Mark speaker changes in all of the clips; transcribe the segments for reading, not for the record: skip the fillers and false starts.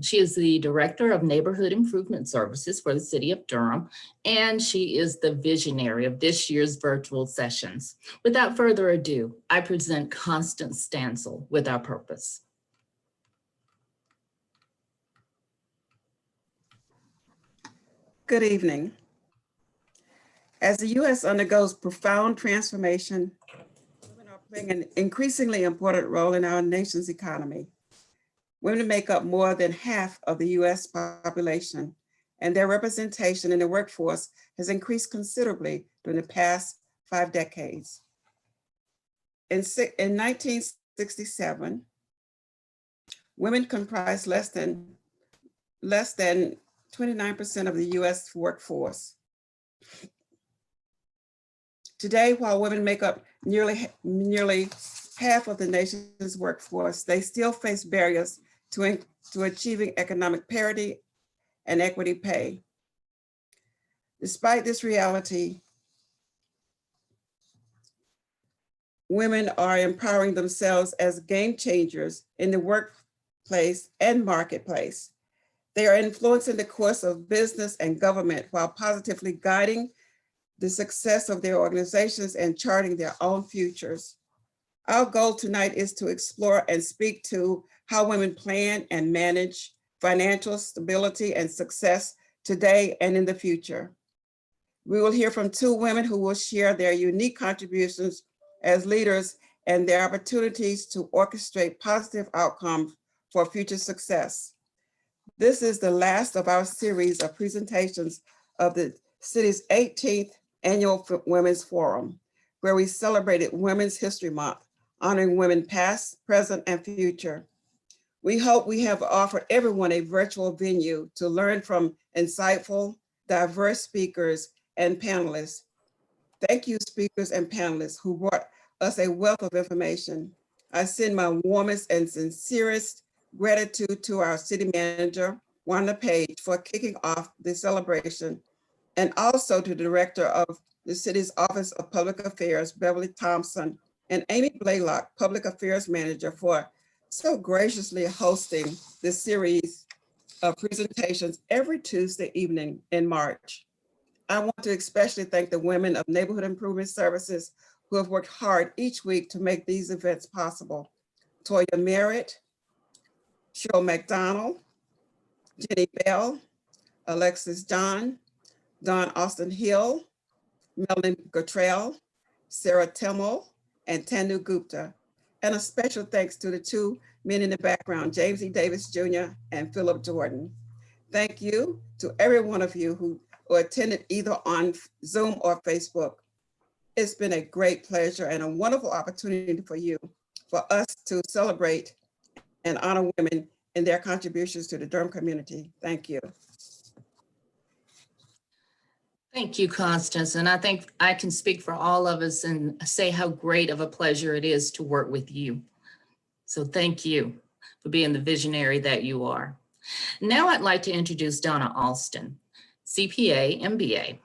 Speaker 1: She is the Director of Neighborhood Improvement Services for the City of Durham, and she is the visionary of this year's virtual sessions. Without further ado, I present Constance Stansel with our purpose.
Speaker 2: Good evening. As the U.S. undergoes profound transformation, women are playing an increasingly important role in our nation's economy. Women make up more than half of the U.S. population, and their representation in the workforce has increased considerably during the past 5 decades. In 1967, women comprised less than 29% of the U.S. workforce. Today, while women make up nearly half of the nation's workforce, they still face barriers to achieving economic parity and equity pay. Despite this reality, women are empowering themselves as game changers in the workplace and marketplace. They are influencing the course of business and government while positively guiding the success of their organizations and charting their own futures. Our goal tonight is to explore and speak to how women plan and manage financial stability and success today and in the future. We will hear from 2 women who will share their unique contributions as leaders and their opportunities to orchestrate positive outcomes for future success. This is the last of our series of presentations of the city's 18th Annual Women's Forum, where we celebrated Women's History Month, honoring women past, present, and future. We hope we have offered everyone a virtual venue to learn from insightful, diverse speakers and panelists. Thank you, speakers and panelists who brought us a wealth of information. I send my warmest and sincerest gratitude to our city manager, Wanda Page, for kicking off the celebration, and also to the director of the city's Office of Public Affairs, Beverly Thompson, and Amy Blaylock, Public Affairs Manager, for so graciously hosting this series of presentations every Tuesday evening in March. I want to especially thank the women of Neighborhood Improvement Services who have worked hard each week to make these events possible. Toya Merritt, Cheryl McDonald, Jenny Bell, Alexis John, Donna Austin Hill, Melanie Guttrell, Sarah Temmel, and Tanu Gupta. And a special thanks to the 2 men in the background, James E. Davis Jr. and Philip Jordan. Thank you to every one of you who attended either on Zoom or Facebook. It's been a great pleasure and a wonderful opportunity for us to celebrate and honor women in their contributions to the Durham community. Thank you.
Speaker 1: Thank you, Constance. And I think I can speak for all of us and say how great of a pleasure it is to work with you. So thank you for being the visionary that you are. Now I'd like to introduce Donna Alston Cpa Mba.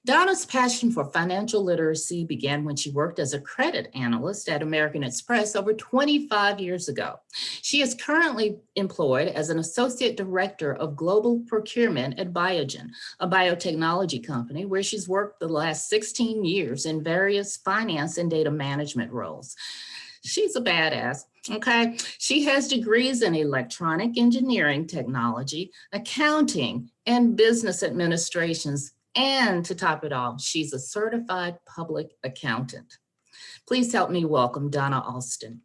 Speaker 1: Donna's passion for financial literacy began when she worked as a credit analyst at American Express over 25 years ago. She is currently employed as an associate director of global procurement at Biogen, a biotechnology company where she's worked the last 16 years in various finance and data management roles. She's a badass, okay? She has degrees in electronic engineering technology, accounting, and business administrations. And to top it all, she's a certified public accountant. Please help me welcome Donna Austin.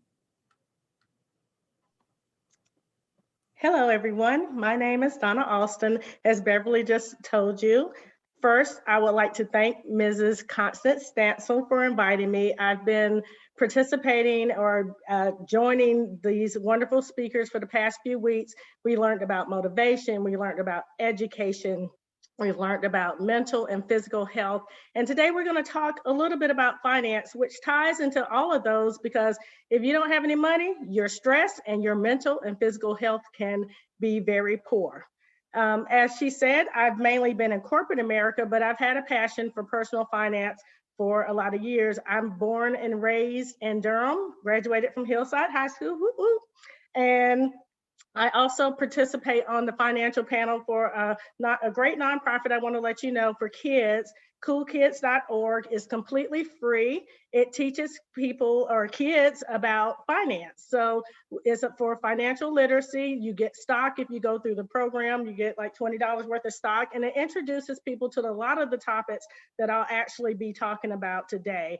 Speaker 3: Hello, everyone. My name is Donna Austin, as Beverly just told you. First, I would like to thank Mrs. Constance Stansel for inviting me. I've been participating or joining these wonderful speakers for the past few weeks. We learned about motivation, we learned about education, we've learned about mental and physical health. And today we're going to talk a little bit about finance, which ties into all of those, because if you don't have any money, you're stressed and your mental and physical health can be very poor. As she said, I've mainly been in corporate America, but I've had a passion for personal finance for a lot of years. I'm born and raised in Durham, graduated from Hillside High School, whoop, whoop. And I also participate on the financial panel for a great nonprofit I want to let you know for kids. Coolkids.org is completely free. It teaches people or kids about finance. So it's for financial literacy. You get stock if you go through the program. You get like $20 worth of stock, and it introduces people to a lot of the topics that I'll actually be talking about today.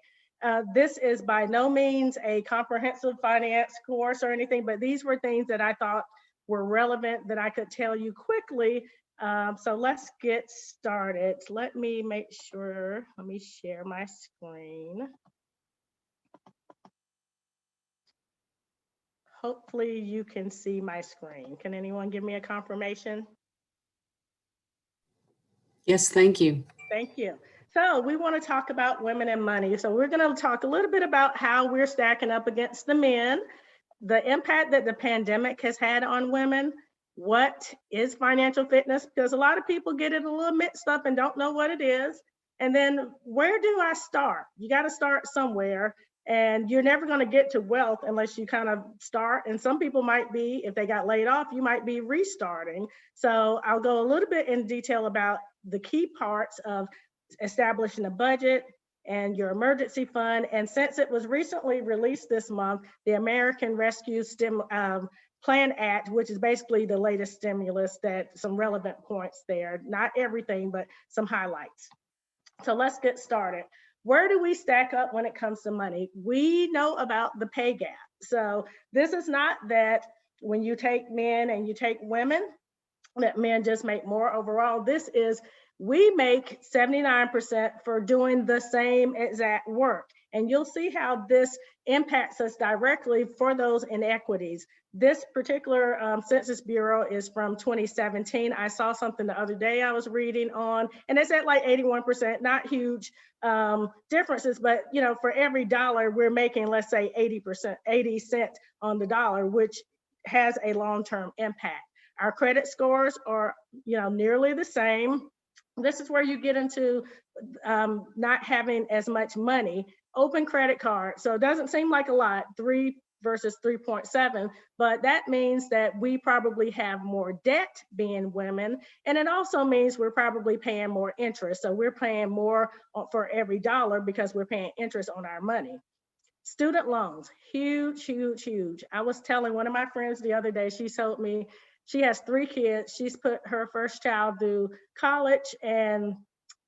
Speaker 3: This is by no means a comprehensive finance course or anything, but these were things that I thought were relevant that I could tell you quickly. So let's get started. Let me make sure, let me share my screen. Hopefully you can see my screen. Can anyone give me a confirmation?
Speaker 4: Yes, thank you.
Speaker 3: Thank you. So we want to talk about women and money. So we're going to talk a little bit about how we're stacking up against the men, the impact that the pandemic has had on women. What is financial fitness? Because a lot of people get it a little mixed up and don't know what it is. And then where do I start? You got to start somewhere, and you're never going to get to wealth unless you kind of start. And some people might be, if they got laid off, you might be restarting. So I'll go a little bit in detail about the key parts of establishing a budget and your emergency fund. And since it was recently released this month, the American Rescue Plan Act, which is basically the latest stimulus, that some relevant points there, not everything, but some highlights. So let's get started. Where do we stack up when it comes to money? We know about the pay gap. So this is not that when you take men and you take women, that men just make more overall. This is, we make 79% for doing the same exact work. And you'll see how this impacts us directly for those inequities. This particular Census Bureau is from 2017. I saw something the other day I was reading on, and it's at like 81%, not huge differences, but you know, for every dollar we're making, let's say 80 cents on the dollar, which has a long-term impact. Our credit scores are, you know, nearly the same. This is where you get into not having as much money. Open credit card. So it doesn't seem like a lot, 3 versus 3.7, but that means that we probably have more debt being women. And it also means we're probably paying more interest. So we're paying more for every dollar because we're paying interest on our money. Student loans, huge, huge, huge. I was telling one of my friends the other day, she told me she has 3 kids. She's put her first child through college, and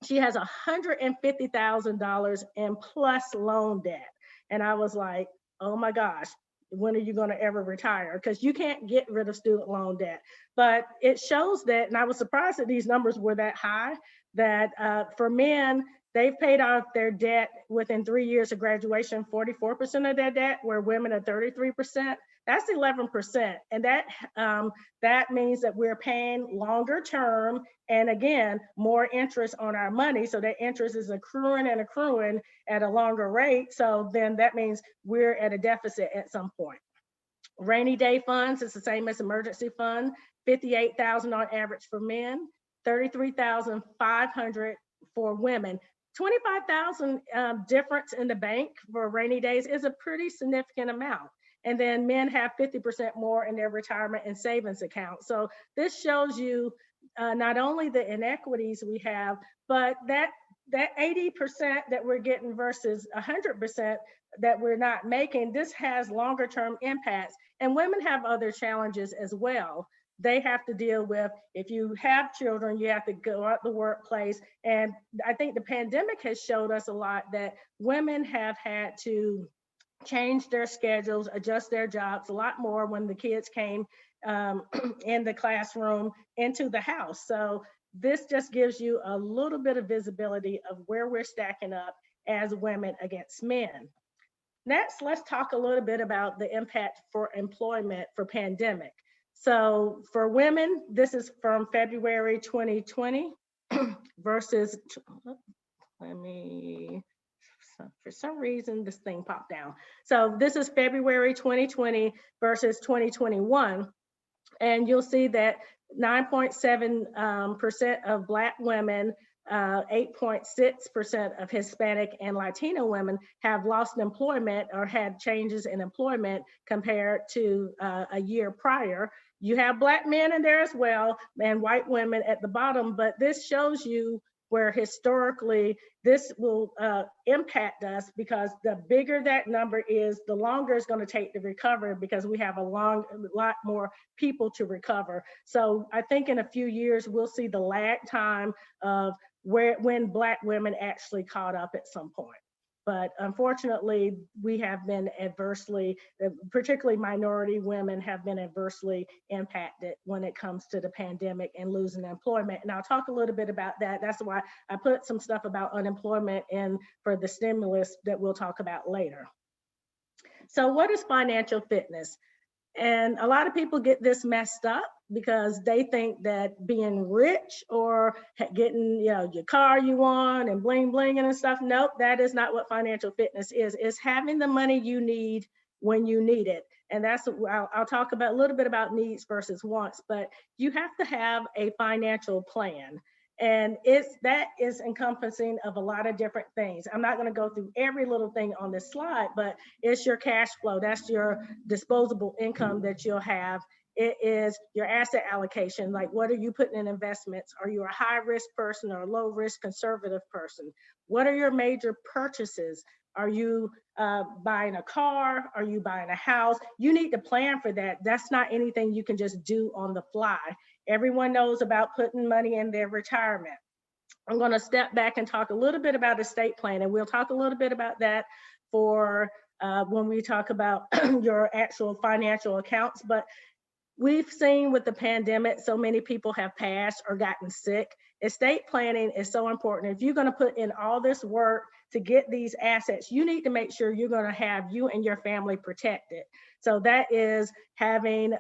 Speaker 3: she has $150,000 in plus loan debt. And I was like, oh my gosh, when are you going to ever retire? Because you can't get rid of student loan debt. But it shows that, and I was surprised that these numbers were that high, that for men, they've paid off their debt within 3 years of graduation, 44% of their debt, where women are 33%. That's 11. And that means that we're paying longer term, and again, more interest on our money. So that interest is accruing and accruing at a longer rate. So then that means we're at a deficit at some point. Rainy day funds is the same as emergency fund, 58,000 on average for men, 33,500 for women. 25,000 difference in the bank for rainy days is a pretty significant amount. And then men have 50% more in their retirement and savings account. So this shows you not only the inequities we have, but that 80% that we're getting versus 100% that we're not making, this has longer term impacts. And women have other challenges as well. They have to deal with, if you have children, you have to go out the workplace. And I think the pandemic has showed us a lot that women have had to change their schedules, adjust their jobs a lot more when the kids came in the classroom into the house. So this just gives you a little bit of visibility of where we're stacking up as women against men. Next, let's talk a little bit about the impact for employment for pandemic. So for women, this is from February 2020 versus, for some reason, this thing popped down. So this is February 2020 versus 2021. And you'll see that 9.7% of Black women, 8.6% of Hispanic and Latino women have lost employment or had changes in employment compared to a year prior. You have Black men in there as well, and white women at the bottom, but this shows you where historically this will impact us, because the bigger that number is, the longer it's going to take to recover, because we have a lot more people to recover. So I think in a few years, we'll see the lag time of when Black women actually caught up at some point. But unfortunately, we have been adversely, particularly minority women have been adversely impacted when it comes to the pandemic and losing employment. And I'll talk a little bit about that. That's why I put some stuff about unemployment in for the stimulus that we'll talk about later. So what is financial fitness? And a lot of people get this messed up because they think that being rich or getting, your car you want and bling bling and stuff. Nope, that is not what financial fitness is. It's having the money you need when you need it. And that's, I'll talk about a little bit about needs versus wants, but you have to have a financial plan. And that is encompassing of a lot of different things. I'm not going to go through every little thing on this slide, but it's your cash flow. That's your disposable income that you'll have. It is your asset allocation. Like, what are you putting in investments? Are you a high risk person or a low risk conservative person? What are your major purchases? Are you buying a car? Are you buying a house? You need to plan for that. That's not anything you can just do on the fly. Everyone knows about putting money in their retirement. I'm going to step back and talk a little bit about estate planning. We'll talk a little bit about that for when we talk about your actual financial accounts. But we've seen with the pandemic, so many people have passed or gotten sick. Estate planning is so important. If you're going to put in all this work to get these assets, you need to make sure you're going to have you and your family protected. So that is having,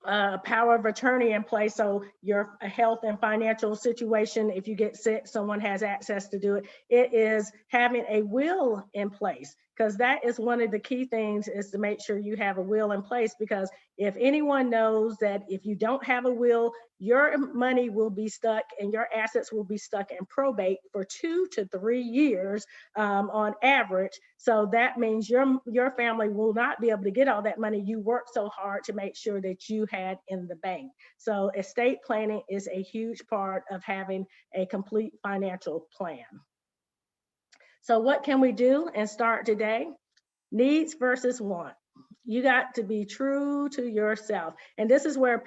Speaker 3: power of attorney in place, so your health and financial situation, if you get sick, someone has access to do it. It is having a will in place, because that is one of the key things, is to make sure you have a will in place, because if anyone knows that if you don't have a will, your money will be stuck and your assets will be stuck in probate for 2 to 3 years on average. So that means your family will not be able to get all that money you worked so hard to make sure that you had in the bank. So estate planning is a huge part of having a complete financial plan. So what can we do and start today? Needs versus want. You got to be true to yourself. And this is where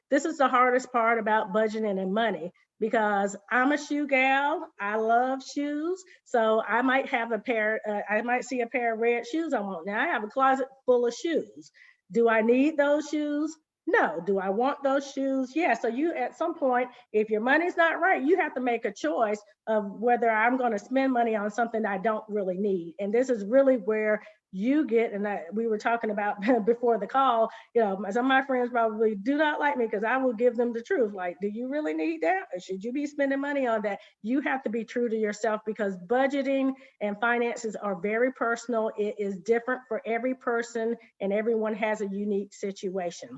Speaker 3: this is the hardest part about budgeting and money, because I'm a shoe gal. I love shoes. So I might have I might see a pair of red shoes I want. Now I have a closet full of shoes. Do I need those shoes? No. Do I want those shoes? Yeah. So you, at some point, if your money's not right, you have to make a choice of whether I'm going to spend money on something I don't really need. And this is really where you get, and we were talking about before the call, some of my friends probably do not like me because I will give them the truth. Like, do you really need that? Or should you be spending money on that? You have to be true to yourself, because budgeting and finances are very personal. It is different for every person, and everyone has a unique situation.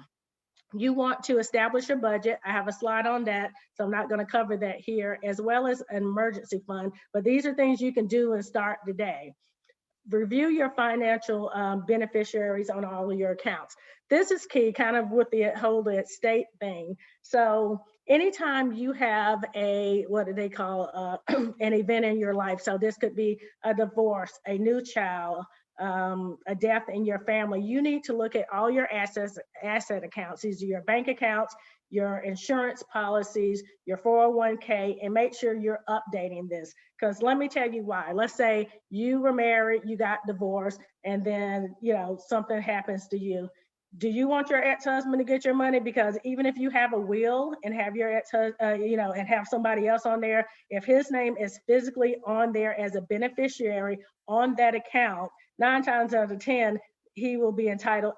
Speaker 3: You want to establish a budget. I have a slide on that, so I'm not going to cover that here, as well as an emergency fund. But these are things you can do and start today. Review your financial beneficiaries on all of your accounts. This is key, kind of with the whole estate thing. So anytime you have what do they call, an event in your life. So this could be a divorce, a new child, a death in your family. You need to look at all your asset accounts. These are your bank accounts, your insurance policies, your 401k, and make sure you're updating this. Because let me tell you why. Let's say you were married, you got divorced, and then something happens to you. Do you want your ex-husband to get your money? Because even if you have a will and have your ex-husband, and have somebody else on there, if his name is physically on there as a beneficiary on that account, 9 times out of 10, he will be entitled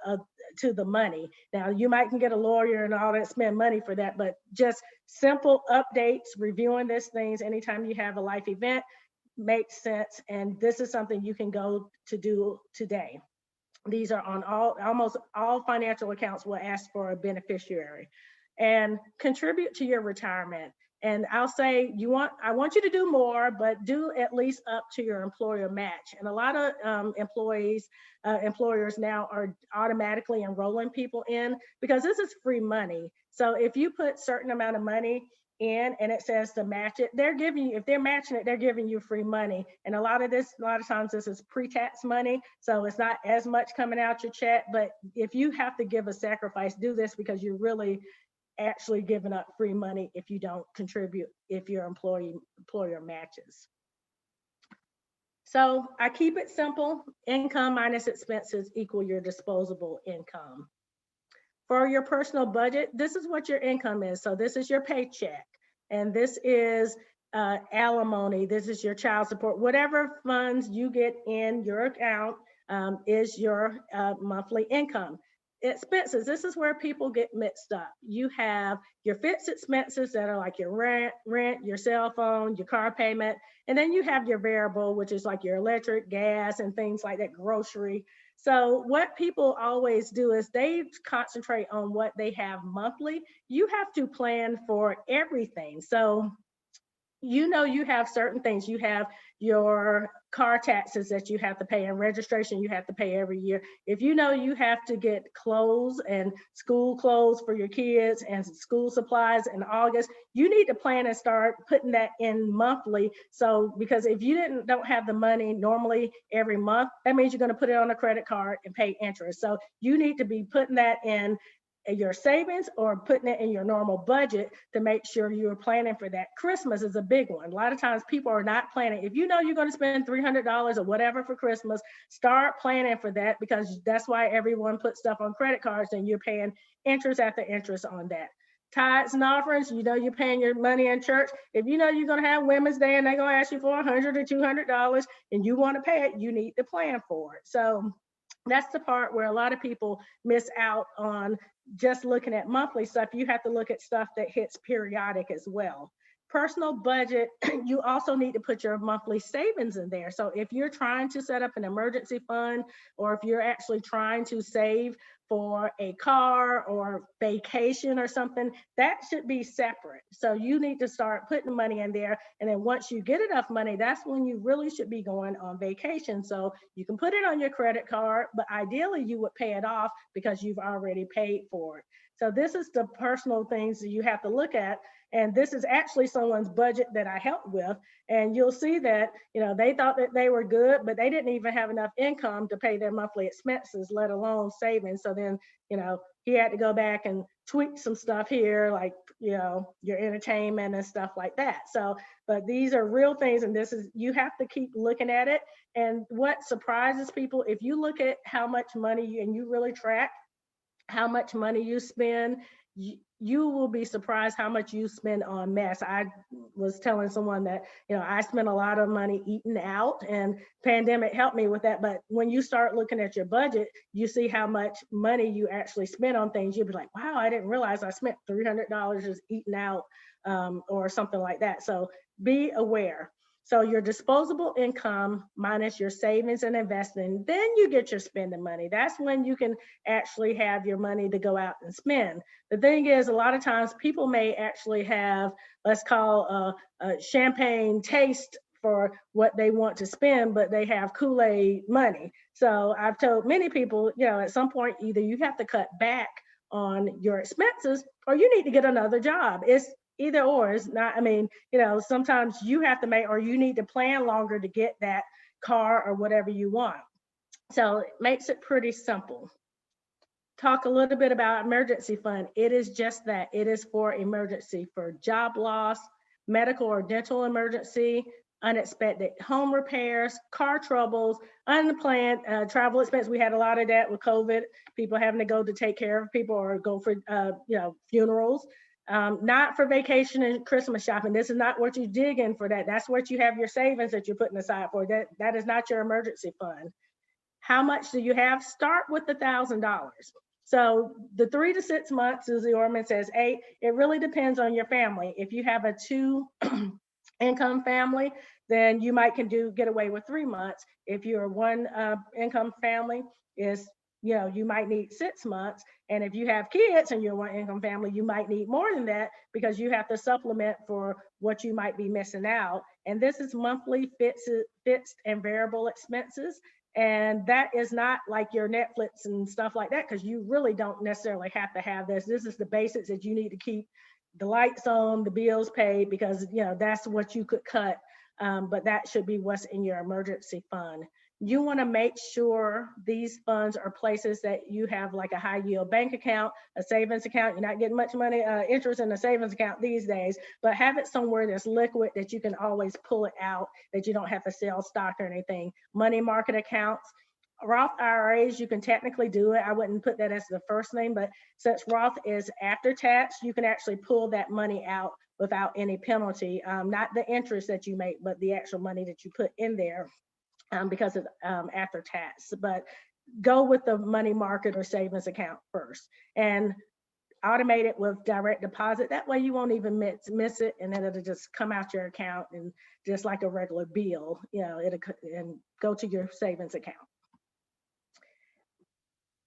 Speaker 3: to the money. Now, you might can get a lawyer and all that, spend money for that, but just simple updates, reviewing these things anytime you have a life event makes sense. And this is something you can go to do today. These are on almost all financial accounts will ask for a beneficiary. And contribute to your retirement. And I'll say, I want you to do more, but do at least up to your employer match. And a lot of employers now are automatically enrolling people in, because this is free money. So if you put certain amount of money in and it says to match it, they're giving you, if they're matching it, they're giving you free money. And a lot of times this is pre-tax money. So it's not as much coming out your check, but if you have to give a sacrifice, do this, because you're really actually giving up free money if you don't contribute, if your employer matches. So I keep it simple. Income minus expenses equal your disposable income. For your personal budget, this is what your income is. So this is your paycheck, and this is alimony, this is your child support. Whatever funds you get in your account is your monthly income. Expenses, this is where people get mixed up. You have your fixed expenses that are like your rent, your cell phone, your car payment, and then you have your variable, which is like your electric, gas, and things like that, grocery. So what people always do is they concentrate on what they have monthly. You have to plan for everything. So you know, you have certain things. You have your car taxes that you have to pay, and registration you have to pay every year. If you know you have to get clothes and school clothes for your kids and school supplies in August, you need to plan and start putting that in monthly. So because if you don't have the money normally every month, that means you're going to put it on a credit card and pay interest. So you need to be putting that in your savings or putting it in your normal budget to make sure you're planning for that. Christmas is a big one. A lot of times people are not planning. If you know you're going to spend $300 or whatever for Christmas, start planning for that, because that's why everyone puts stuff on credit cards and you're paying interest after interest on that. Tithes and offerings, you know you're paying your money in church. If you know you're going to have Women's Day and they're going to ask you for $100 or $200 and you want to pay it, you need to plan for it. So that's the part where a lot of people miss out on just looking at monthly stuff. You have to look at stuff that hits periodic as well. Personal budget, you also need to put your monthly savings in there. So if you're trying to set up an emergency fund, or if you're actually trying to save for a car or vacation or something, that should be separate. So you need to start putting money in there. And then once you get enough money, that's when you really should be going on vacation. So you can put it on your credit card, but ideally you would pay it off because you've already paid for it. So this is the personal things that you have to look at. And this is actually someone's budget that I helped with. And you'll see that, you know, they thought that they were good, but they didn't even have enough income to pay their monthly expenses, let alone savings. So then, you know, he had to go back and tweak some stuff here, like, you know, your entertainment and stuff like that. So, but these are real things. And this is, you have to keep looking at it. And what surprises people, if you look at how much money and you really track how much money you spend, you will be surprised how much you spend on mess. I was telling someone that, you know, I spent a lot of money eating out, and pandemic helped me with that. But when you start looking at your budget, you see how much money you actually spend on things. You'll be like, wow, I didn't realize I spent $300 just eating out or something like that. So be aware. So your disposable income minus your savings and investing, then you get your spending money. That's when you can actually have your money to go out and spend. The thing is, a lot of times people may actually have, let's call a champagne taste for what they want to spend, but they have Kool-Aid money. So I've told many people, you know, at some point, either you have to cut back on your expenses or you need to get another job. It's either or. Is not, I mean, you know, sometimes you have to make, or you need to plan longer to get that car or whatever you want. So it makes it pretty simple. Talk a little bit about emergency fund. It is just that. It is for emergency, for job loss, medical or dental emergency, unexpected home repairs, car troubles, unplanned travel expense. We had a lot of that with COVID, people having to go to take care of people or go for, you know, funerals. Not for vacation and Christmas shopping. This is not what you dig in for that. That's what you have your savings that you're putting aside for. That is not your emergency fund. How much do you have? Start with the $1,000. So the 3 to 6 months, as the ordinance says, 8, it really depends on your family. If you have a 2 income family, then you might get away with 3 months. If you're a 1 income family, is you might need 6 months. And if you have kids and you're one income family, you might need more than that because you have to supplement for what you might be missing out. And this is monthly fixed and variable expenses. And that is not like your Netflix and stuff like that, because you really don't necessarily have to have this. This is the basics that you need to keep the lights on, the bills paid, because that's what you could cut. But that should be what's in your emergency fund. You want to make sure these funds are places that you have, like a high yield bank account, a savings account. You're not getting much money interest in a savings account these days, but have it somewhere that's liquid, that you can always pull it out, that you don't have to sell stock or anything. Money market accounts. Roth IRAs, you can technically do it. I wouldn't put that as the first thing, but since Roth is after tax, you can actually pull that money out without any penalty. Not the interest that you make, but the actual money that you put in there. Because of after tax, but go with the money market or savings account first and automate it with direct deposit. That way you won't even miss it, and then it'll just come out your account and just like a regular bill, it'll and go to your savings account.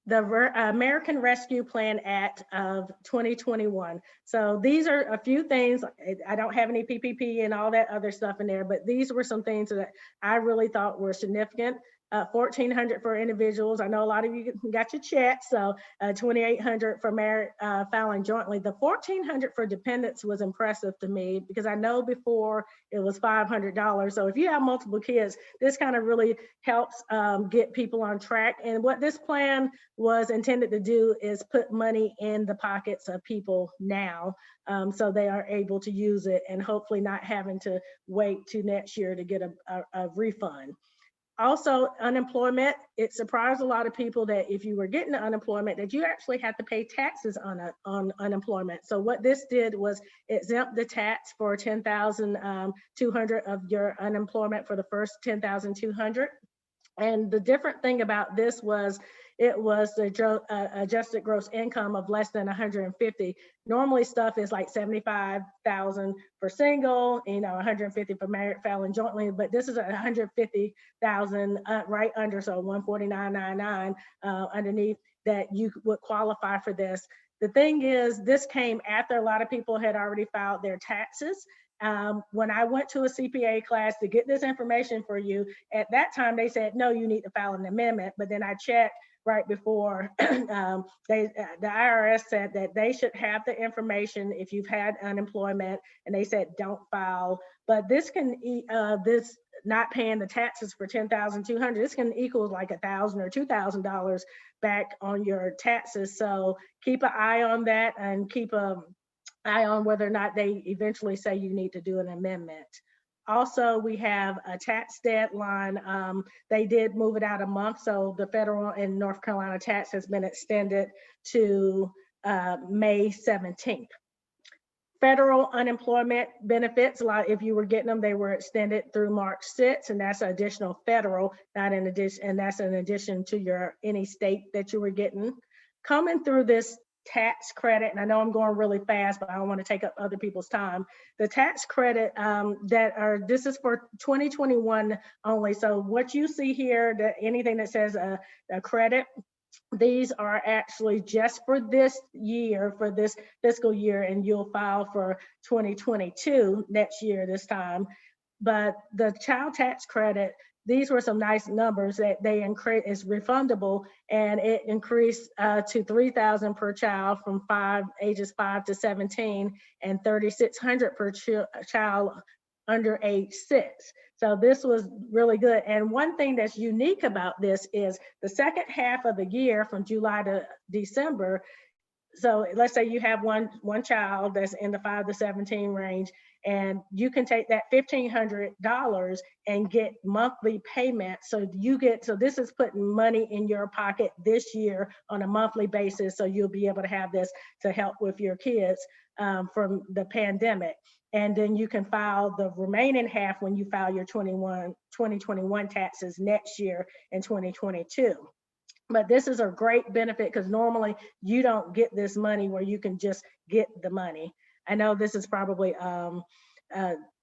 Speaker 3: The American Rescue Plan Act of 2021. So these are a few things. I don't have any PPP and all that other stuff in there, but these were some things that I really thought were significant. $1,400 for individuals. I know a lot of you got your check, so $2,800 for married filing jointly. The $1,400 for dependents was impressive to me because I know before it was $500. So if you have multiple kids, this kind of really helps get people on track. And what this plan was intended to do is put money in the pockets of people now, so they are able to use it and hopefully not having to wait to next year to get a refund. Also, unemployment, it surprised a lot of people that if you were getting unemployment, that you actually had to pay taxes on unemployment. So what this did was exempt the tax for $10,200 of your unemployment for the first $10,200. And the different thing about this was it was the adjusted gross income of less than 150. Normally stuff is like 75,000 for single, 150 for married filing jointly, but this is 150,000 right under, so 149.99 underneath that you would qualify for this. The thing is, this came after a lot of people had already filed their taxes. When I went to a CPA class to get this information for you, at that time they said, no, you need to file an amendment. But then I checked right before the IRS said that they should have the information if you've had unemployment, and they said don't file. But this can this not paying the taxes for $10,200, this can equal like $1,000 or $2,000 back on your taxes. So keep an eye on that and keep a eye on whether or not they eventually say you need to do an amendment. Also, we have a tax deadline. They did move it out a month, so the federal and North Carolina tax has been extended to May 17th. Federal unemployment benefits, a lot, if you were getting them, they were extended through March 6th, and that's additional federal, not in addition, and that's in addition to your any state that you were getting. Coming through this tax credit, and I know I'm going really fast, but I don't want to take up other people's time. The tax credit this is for 2021 only. So what you see here, anything that says a credit, these are actually just for this year, for this fiscal year, and you'll file for 2022 next year this time. But the child tax credit, these were some nice numbers that they increase, is refundable, and it increased to $3,000 per child from ages 5 to 17, and $3,600 per child under age 6. So this was really good. And one thing that's unique about this is the second half of the year, from July to December. So let's say you have one child that's in the 5 to 17 range, and you can take that $1,500 and get monthly payments. So this is putting money in your pocket this year on a monthly basis. So you'll be able to have this to help with your kids from the pandemic. And then you can file the remaining half when you file your 2021 taxes next year in 2022. But this is a great benefit because normally you don't get this money where you can just get the money. I know this is probably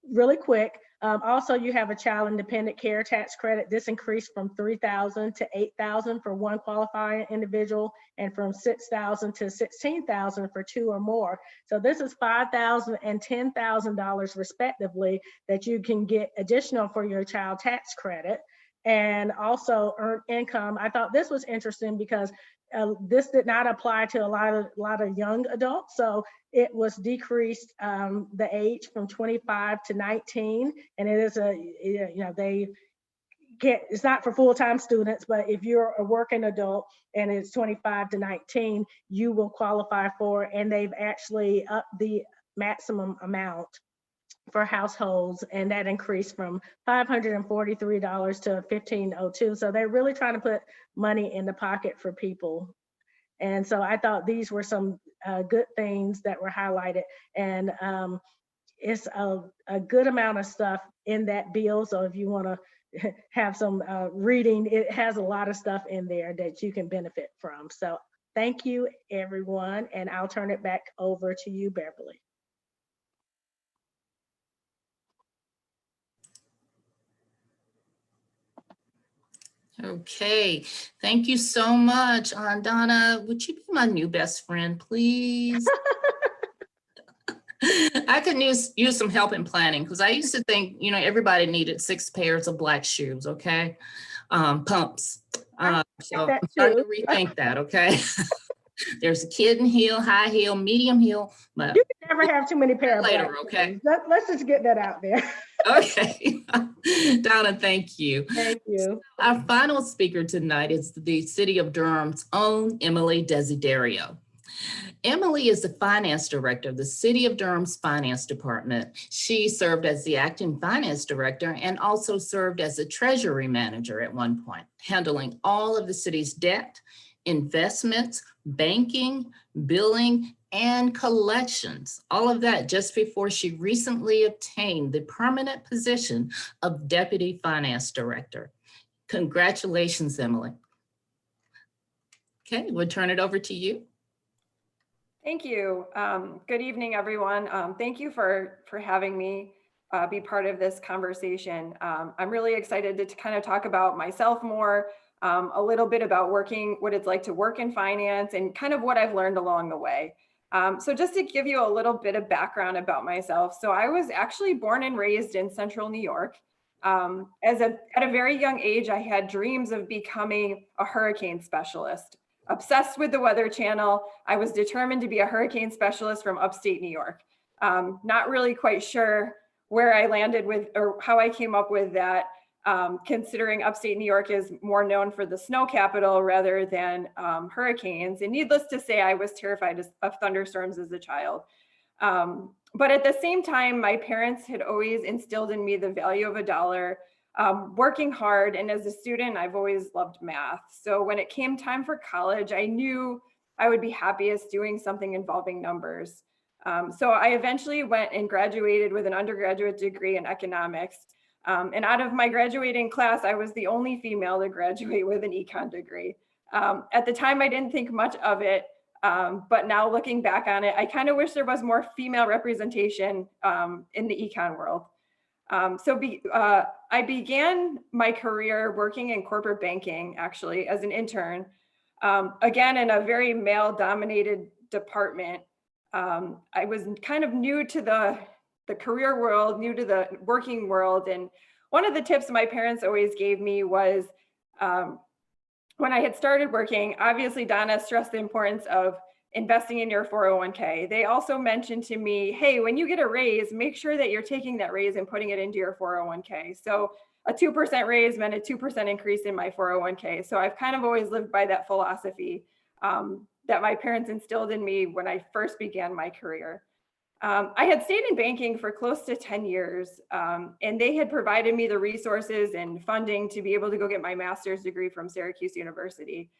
Speaker 3: really quick, Also, you have a child independent care tax credit. This increased from $3,000 to $8,000 for one qualifying individual, and from $6,000 to $16,000 for two or more. So this is $5,000 and $10,000 respectively that you can get additional for your child tax credit. And also earned income. I thought this was interesting because this did not apply to a lot of young adults. So it was decreased the age from 25 to 19, and it is they can't, it's not for full-time students, but if you're a working adult and it's 25 to 19, you will qualify for, and they've actually upped the maximum amount for households, and that increased from $543 to $1,502. So they're really trying to put money in the pocket for people. And so I thought these were some good things that were highlighted. And it's a good amount of stuff in that bill. So if you want to have some reading, it has a lot of stuff in there that you can benefit from. So thank you, everyone. And I'll turn it back over to you, Beverly.
Speaker 1: Okay, thank you so much. Donna, would you be my new best friend, please? I could use some help in planning, because I used to think, everybody needed 6 pairs of black shoes, okay? Pumps. So I'm starting to rethink that, okay? There's a kitten heel, high heel, medium heel, but
Speaker 3: you can never have too many pairs
Speaker 1: later, okay?
Speaker 3: Let's just get that out there.
Speaker 1: Okay. Donna, thank you.
Speaker 3: Thank you.
Speaker 1: Our final speaker tonight is the City of Durham's own Emily Desiderio. Emily is the finance director of the City of Durham's finance department. She served as the acting finance director and also served as a treasury manager at one point, handling all of the city's debt, investments, banking, billing, and collections, all of that just before she recently obtained the permanent position of Deputy Finance Director. Congratulations, Emily. Okay, we'll turn it over to you.
Speaker 4: Thank you. Good evening, everyone. Thank you for having me be part of this conversation. I'm really excited to kind of talk about myself more, a little bit about what it's like to work in finance, and kind of what I've learned along the way. So just to give you a little bit of background about myself. So I was actually born and raised in Central New York. At a very young age, I had dreams of becoming a hurricane specialist. Obsessed with the Weather Channel, I was determined to be a hurricane specialist from upstate New York. Not really quite sure where I landed with, or how I came up with that, considering upstate New York is more known for the snow capital rather than hurricanes. And needless to say, I was terrified of thunderstorms as a child. But at the same time, my parents had always instilled in me the value of a dollar, working hard. And as a student, I've always loved math. So when it came time for college, I knew I would be happiest doing something involving numbers. So I eventually went and graduated with an undergraduate degree in economics. And out of my graduating class, I was the only female to graduate with an econ degree. At the time, I didn't think much of it, but now looking back on it, I kind of wish there was more female representation in the econ world. I began my career working in corporate banking, actually, as an intern, again, in a very male-dominated department. I was kind of new to the career world, new to the working world. And one of the tips my parents always gave me was, when I had started working, obviously Donna stressed the importance of investing in your 401k. They also mentioned to me, hey, when you get a raise, make sure that you're taking that raise and putting it into your 401k. So a 2% raise meant a 2% increase in my 401k. So I've kind of always lived by that philosophy that my parents instilled in me when I first began my career. I had stayed in banking for close to 10 years, and they had provided me the resources and funding to be able to go get my master's degree from Syracuse University,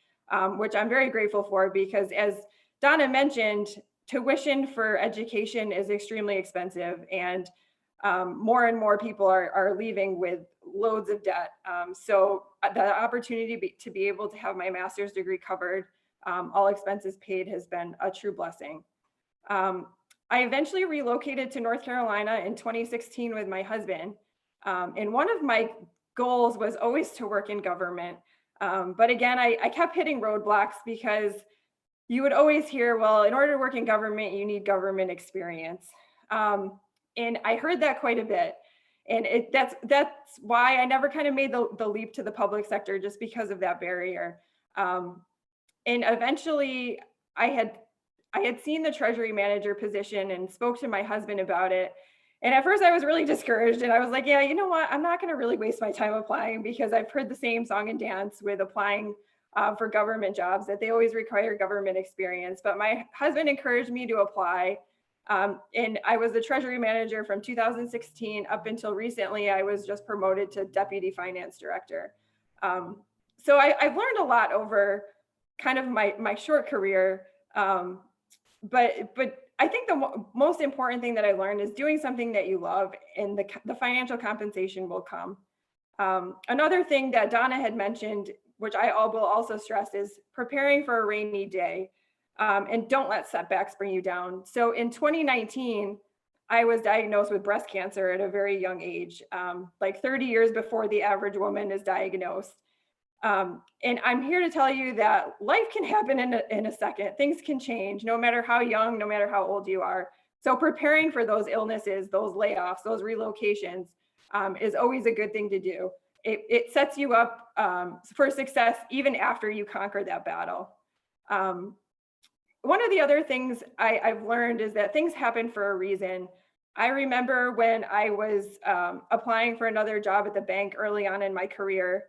Speaker 4: which I'm very grateful for, because as Donna mentioned, tuition for education is extremely expensive, and more and more people are leaving with loads of debt. So the opportunity to be able to have my master's degree covered, all expenses paid, has been a true blessing. I eventually relocated to North Carolina in 2016 with my husband. And one of my goals was always to work in government. But again, I kept hitting roadblocks because you would always hear, well, in order to work in government, you need government experience. And I heard that quite a bit. And that's why I never kind of made the leap to the public sector, just because of that barrier. And eventually I had seen the treasury manager position and spoke to my husband about it. And at first I was really discouraged, and I was like, yeah, you know what? I'm not going to really waste my time applying, because I've heard the same song and dance with applying for government jobs, that they always require government experience. But my husband encouraged me to apply. And I was the treasury manager from 2016 up until recently. I was just promoted to deputy finance director. So I've learned a lot over kind of my short career. But I think the most important thing that I learned is doing something that you love, and the financial compensation will come. Another thing that Donna had mentioned, which I will also stress, is preparing for a rainy day, and don't let setbacks bring you down. So in 2019, I was diagnosed with breast cancer at a very young age, like 30 years before the average woman is diagnosed. And I'm here to tell you that life can happen in a second. Things can change, no matter how young, no matter how old you are. So preparing for those illnesses, those layoffs, those relocations is always a good thing to do. It sets you up for success even after you conquer that battle. One of the other things I've learned is that things happen for a reason. I remember when I was applying for another job at the bank early on in my career,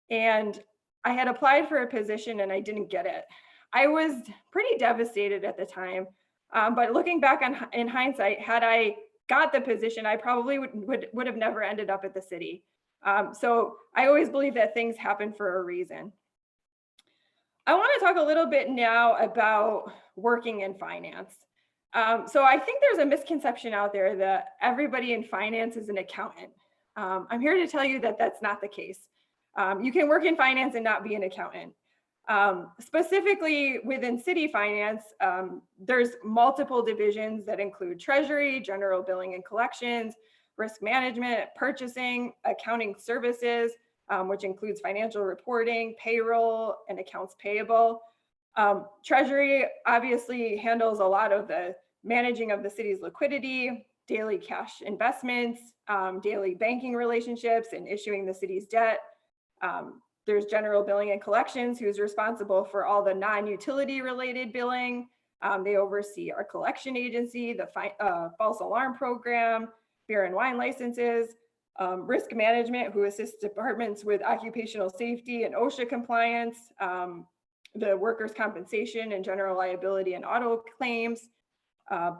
Speaker 4: and I had applied for a position and I didn't get it. I was pretty devastated at the time. But looking back in hindsight, had I got the position, I probably would have never ended up at the city. So I always believe that things happen for a reason. I want to talk a little bit now about working in finance. So I think there's a misconception out there that everybody in finance is an accountant. I'm here to tell you that that's not the case. You can work in finance and not be an accountant. Specifically within city finance, there's multiple divisions that include treasury, general billing and collections, risk management, purchasing, accounting services, which includes financial reporting, payroll, and accounts payable. Treasury obviously handles a lot of the managing of the city's liquidity, daily cash investments, daily banking relationships, and issuing the city's debt. There's general billing and collections, who's responsible for all the non-utility related billing. They oversee our collection agency, the false alarm program, beer and wine licenses, risk management, who assists departments with occupational safety and OSHA compliance, the workers' compensation and general liability and auto claims,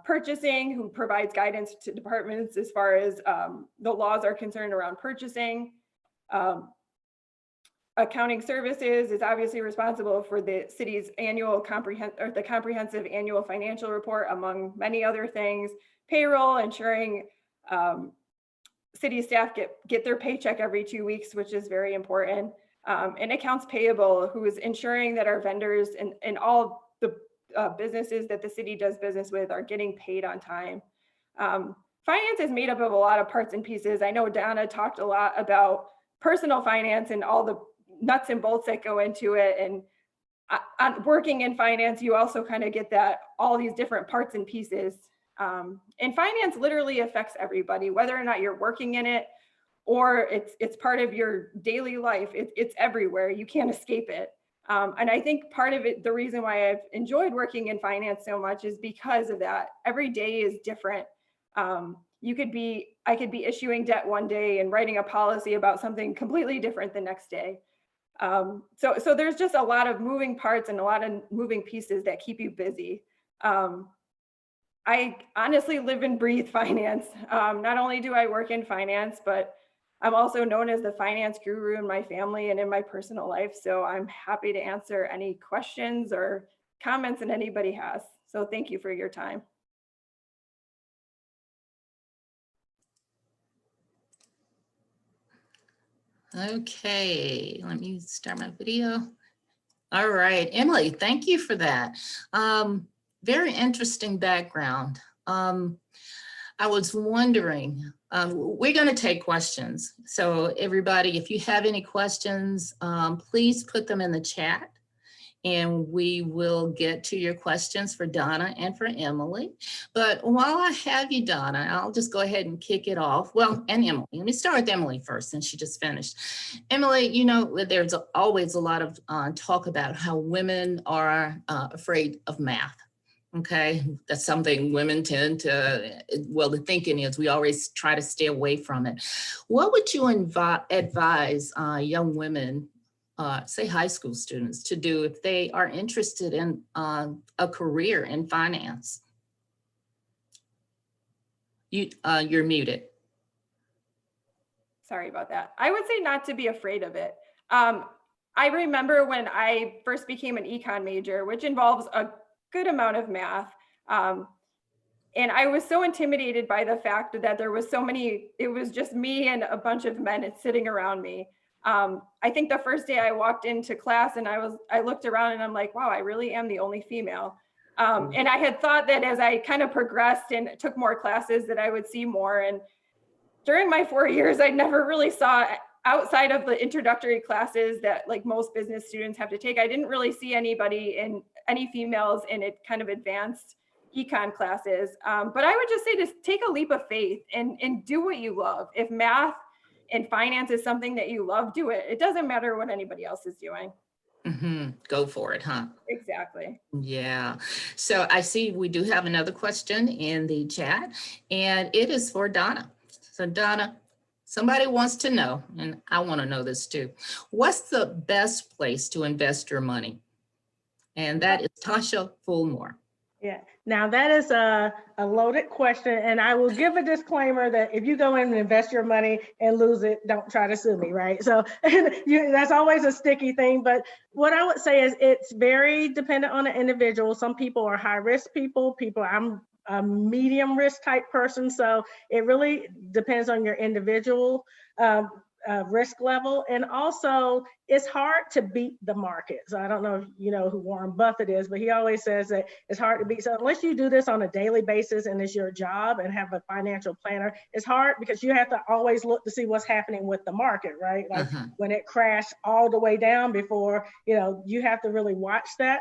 Speaker 4: purchasing, who provides guidance to departments as far as the laws are concerned around purchasing. Accounting services is obviously responsible for the city's annual comprehensive annual financial report, among many other things. Payroll, ensuring city staff get their paycheck every 2 weeks, which is very important. And accounts payable, who is ensuring that our vendors and all the businesses that the city does business with are getting paid on time. Finance is made up of a lot of parts and pieces. I know Donna talked a lot about personal finance and all the nuts and bolts that go into it. And working in finance, you also kind of get that all these different parts and pieces. And finance literally affects everybody, whether or not you're working in it or it's part of your daily life. It's everywhere. You can't escape it. And I think part of it, the reason why I've enjoyed working in finance so much is because of that. Every day is different. I could be issuing debt one day and writing a policy about something completely different the next day. So there's just a lot of moving parts and a lot of moving pieces that keep you busy. I honestly live and breathe finance. Not only do I work in finance, but I'm also known as the finance guru in my family and in my personal life. So I'm happy to answer any questions or comments that anybody has. So thank you for your time.
Speaker 1: Okay, let me start my video. All right, Emily, thank you for that. Very interesting background. I was wondering, we're going to take questions. So everybody, if you have any questions, please put them in the chat and we will get to your questions for Donna and for Emily. But while I have you, Donna, I'll just go ahead and kick it off. Well, and Emily, let me start with Emily first since she just finished. Emily, you know, there's always a lot of talk about how women are afraid of math. Okay, that's something women tend to, well, the thinking is we always try to stay away from it. What would you advise young women, say high school students, to do if they are interested in a career in finance? You're muted.
Speaker 4: Sorry about that. I would say not to be afraid of it. I remember when I first became an econ major, which involves a good amount of math. And I was so intimidated by the fact that there was so many, it was just me and a bunch of men sitting around me. I think the first day I walked into class and I looked around and I'm like, wow, I really am the only female. And I had thought that as I kind of progressed and took more classes that I would see more. And during my 4 years, I never really saw, outside of the introductory classes that like most business students have to take, I didn't really see any females in it kind of advanced econ classes. But I would just say to take a leap of faith and do what you love. If math and finance is something that you love, do it. It doesn't matter what anybody else is doing.
Speaker 1: Mm-hmm. Go for it, huh?
Speaker 4: Exactly.
Speaker 1: Yeah. So I see we do have another question in the chat, and it is for Donna. So Donna, somebody wants to know, and I want to know this too. What's the best place to invest your money? And that is Tasha Fullmore.
Speaker 3: Yeah, now that is a loaded question, and I will give a disclaimer that if you go in and invest your money and lose it, don't try to sue me, right? So that's always a sticky thing. But what I would say is it's very dependent on the individual. Some people are high risk people. I'm a medium risk type person. So it really depends on your individual risk level. And also it's hard to beat the market. So I don't know if you know who Warren Buffett is, but he always says that it's hard to beat. So unless you do this on a daily basis and it's your job and have a financial planner, it's hard because you have to always look to see what's happening with the market, right? Like when it crashed all the way down before, you have to really watch that.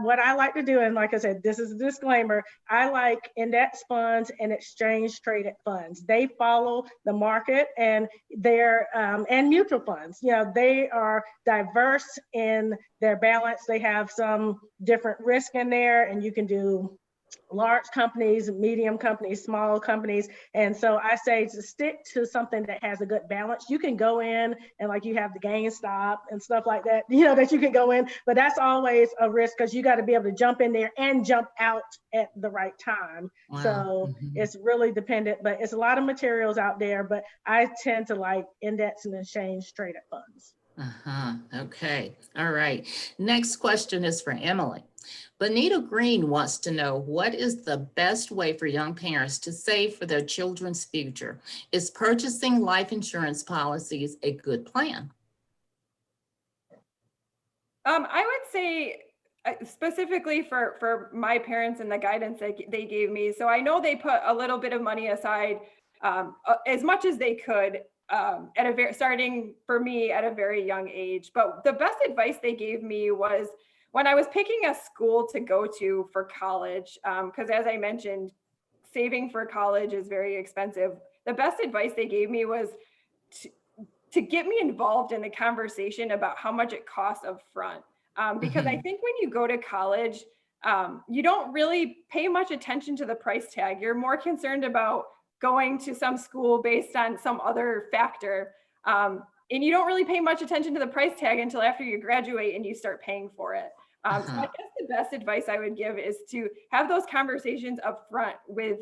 Speaker 3: What I like to do, and like I said, this is a disclaimer, I like index funds and exchange traded funds. They follow the market, and they're and mutual funds. They are diverse in their balance. They have some different risk in there, and you can do large companies, medium companies, small companies. And so I say to stick to something that has a good balance. You can go in and like you have the GameStop and stuff like that, that you can go in, but that's always a risk because you got to be able to jump in there and jump out at the right time. Wow. So it's really dependent, but it's a lot of materials out there, but I tend to like index and exchange traded funds.
Speaker 1: Okay. All right. Next question is for Emily. Bonita Green wants to know, what is the best way for young parents to save for their children's future? Is purchasing life insurance policies a good plan?
Speaker 4: I would say specifically for my parents and the guidance that they gave me. So I know they put a little bit of money aside, as much as they could, starting for me at a very young age. But the best advice they gave me was when I was picking a school to go to for college, because as I mentioned, saving for college is very expensive. The best advice they gave me was to get me involved in the conversation about how much it costs up front. Because I think when you go to college, you don't really pay much attention to the price tag. You're more concerned about going to some school based on some other factor. And you don't really pay much attention to the price tag until after you graduate and you start paying for it. So I guess the best advice I would give is to have those conversations up front with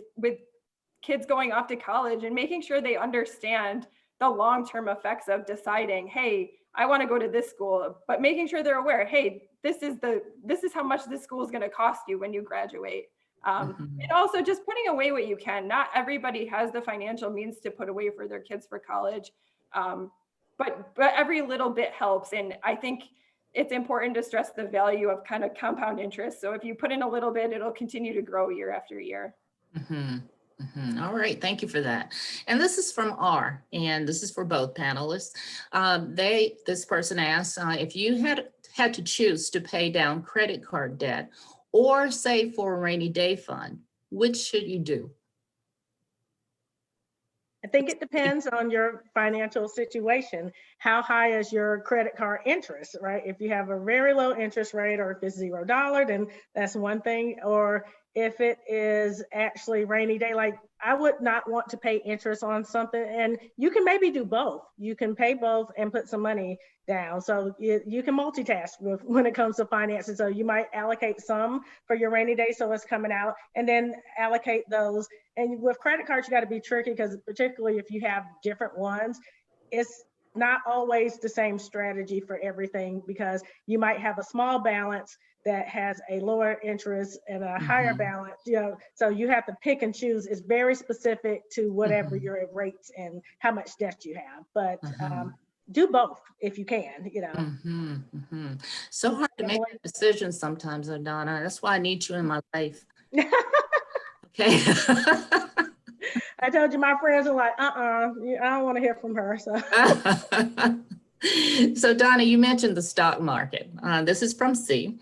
Speaker 4: kids going off to college and making sure they understand the long-term effects of deciding, hey, I want to go to this school, but making sure they're aware, hey, this is how much this school is going to cost you when you graduate. And also just putting away what you can. Not everybody has the financial means to put away for their kids for college. But every little bit helps. And I think it's important to stress the value of kind of compound interest. So if you put in a little bit, it'll continue to grow year after year.
Speaker 1: All right, thank you for that. And this is from R, and this is for both panelists. This person asks, if you had to choose to pay down credit card debt or save for a rainy day fund, which should you do?
Speaker 3: I think it depends on your financial situation. How high is your credit card interest, right? If you have a very low interest rate, or if it's $0, then that's one thing. Or if it is actually rainy day, like I would not want to pay interest on something. And you can maybe do both. You can pay both and put some money down. So you can multitask when it comes to finances. So you might allocate some for your rainy day, so it's coming out, and then allocate those. And with credit cards, you got to be tricky, because particularly if you have different ones, it's not always the same strategy for everything, because you might have a small balance that has a lower interest and a higher balance, so you have to pick and choose. It's very specific to whatever your rates and how much debt you have, but do both if you can,
Speaker 1: So hard to make that decision sometimes, Donna. That's why I need you in my life. Okay.
Speaker 3: I told you, my friends are like, I don't want to hear from her. So.
Speaker 1: So Donna, you mentioned the stock market. This is from C.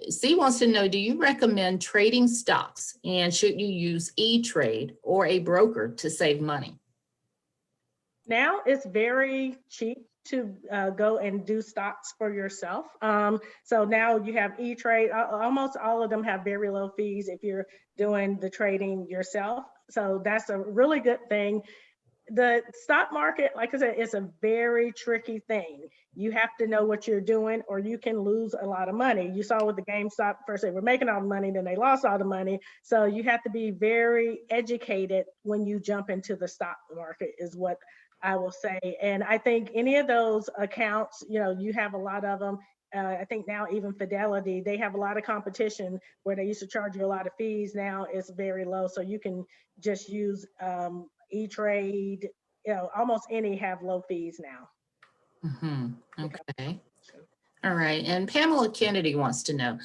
Speaker 1: C wants to know, do you recommend trading stocks, and should you use E-Trade or a broker to save money?
Speaker 3: Now it's very cheap to go and do stocks for yourself. So now you have E-Trade. Almost all of them have very low fees if you're doing the trading yourself. So that's a really good thing. The stock market, like I said, it's a very tricky thing. You have to know what you're doing, or you can lose a lot of money. You saw with the GameStop, first they were making all the money, then they lost all the money. So you have to be very educated when you jump into the stock market, is what I will say. And I think any of those accounts, you have a lot of them. I think now even Fidelity, they have a lot of competition where they used to charge you a lot of fees. Now it's very low. So you can just use E-Trade, almost any have low fees now.
Speaker 1: Okay. All right. And Pamela Kennedy wants to know,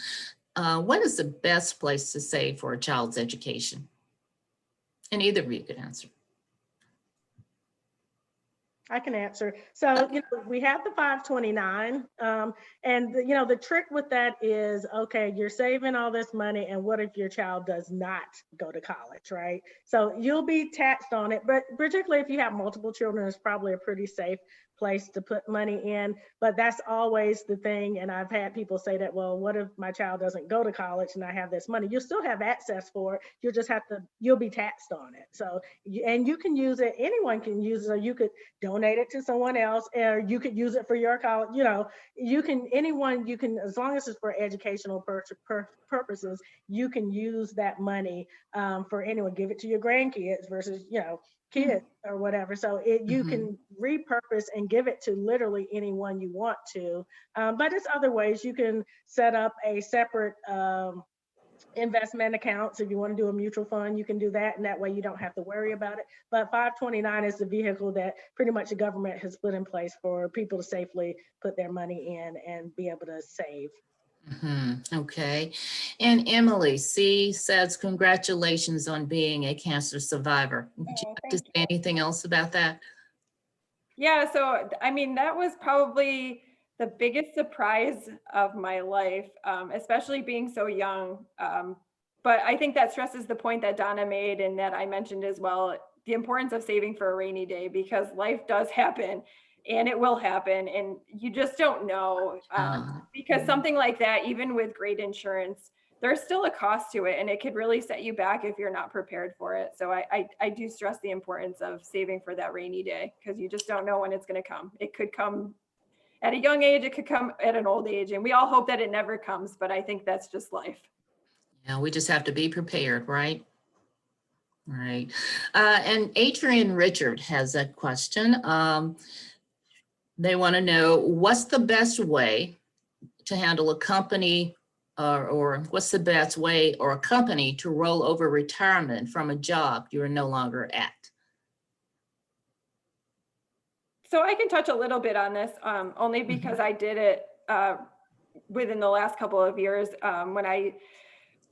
Speaker 1: what is the best place to save for a child's education? And either of you could answer.
Speaker 3: I can answer. So, we have the 529. And the trick with that is, okay, you're saving all this money, and what if your child does not go to college, right? So you'll be taxed on it, but particularly if you have multiple children, it's probably a pretty safe place to put money in. But that's always the thing. And I've had people say that, well, what if my child doesn't go to college and I have this money? You'll still have access for it. You'll be taxed on it. So, and you can use it, anyone can use it. So you could donate it to someone else, or you could use it for your college. Anyone, as long as it's for educational purposes, you can use that money for anyone. Give it to your grandkids versus, kids or whatever. So you can repurpose and give it to literally anyone you want to. But there's other ways. You can set up a separate investment accounts. If you want to do a mutual fund, you can do that, and that way you don't have to worry about it. But 529 is the vehicle that pretty much the government has put in place for people to safely put their money in and be able to save.
Speaker 1: Okay. And Emily C says, congratulations on being a cancer survivor. Would you like to say anything else about that?
Speaker 4: Yeah, so I mean, that was probably the biggest surprise of my life, especially being so young. But I think that stresses the point that Donna made and that I mentioned as well, the importance of saving for a rainy day, because life does happen and it will happen, and you just don't know. Because something like that, even with great insurance, there's still a cost to it, and it could really set you back if you're not prepared for it. So I do stress the importance of saving for that rainy day, because you just don't know when it's going to come. It could come at a young age, it could come at an old age, and we all hope that it never comes, but I think that's just life.
Speaker 1: Yeah, we just have to be prepared, right? All right. And Adrian Richard has a question. They want to know, what's the best way to handle a company or what's the best way or a company to roll over retirement from a job you're no longer at?
Speaker 4: So I can touch a little bit on this, only because I did it within the last couple of years when I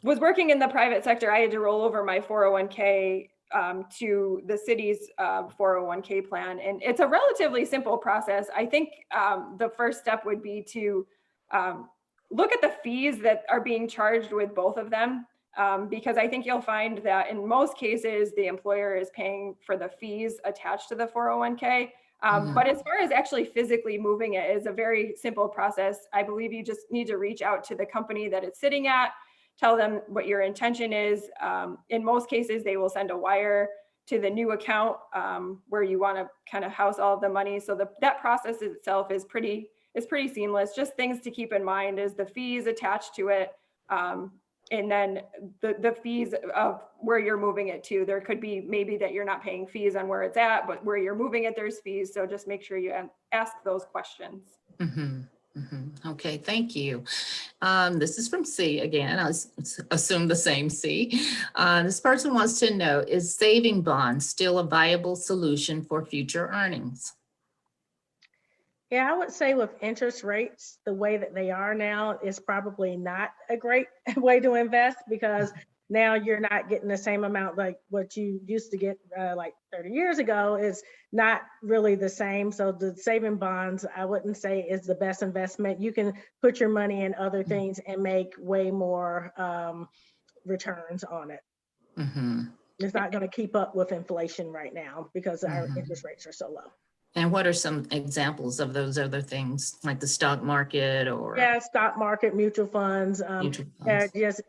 Speaker 4: was working in the private sector, I had to roll over my 401k to the city's 401k plan. And it's a relatively simple process. I think the first step would be to look at the fees that are being charged with both of them. Because I think you'll find that in most cases, the employer is paying for the fees attached to the 401k. But as far as actually physically moving it is a very simple process. I believe you just need to reach out to the company that it's sitting at, tell them what your intention is. In most cases, they will send a wire to the new account where you want to kind of house all of the money. So that process itself is pretty seamless. Just things to keep in mind is the fees attached to it. And then the fees of where you're moving it to. There could be maybe that you're not paying fees on where it's at, but where you're moving it, there's fees. So just make sure you ask those questions.
Speaker 1: Okay, thank you. This is from C again. I assume the same C. This person wants to know, is saving bonds still a viable solution for future earnings?
Speaker 3: Yeah, I would say with interest rates, the way that they are now is probably not a great way to invest, because now you're not getting the same amount like what you used to get like 30 years ago is not really the same. So the saving bonds, I wouldn't say is the best investment. You can put your money in other things and make way more returns on it. It's not going to keep up with inflation right now because our interest rates are so low.
Speaker 1: And what are some examples of those other things, like the stock market or?
Speaker 3: Yeah, stock market, mutual funds.
Speaker 1: Mutual funds.
Speaker 3: Just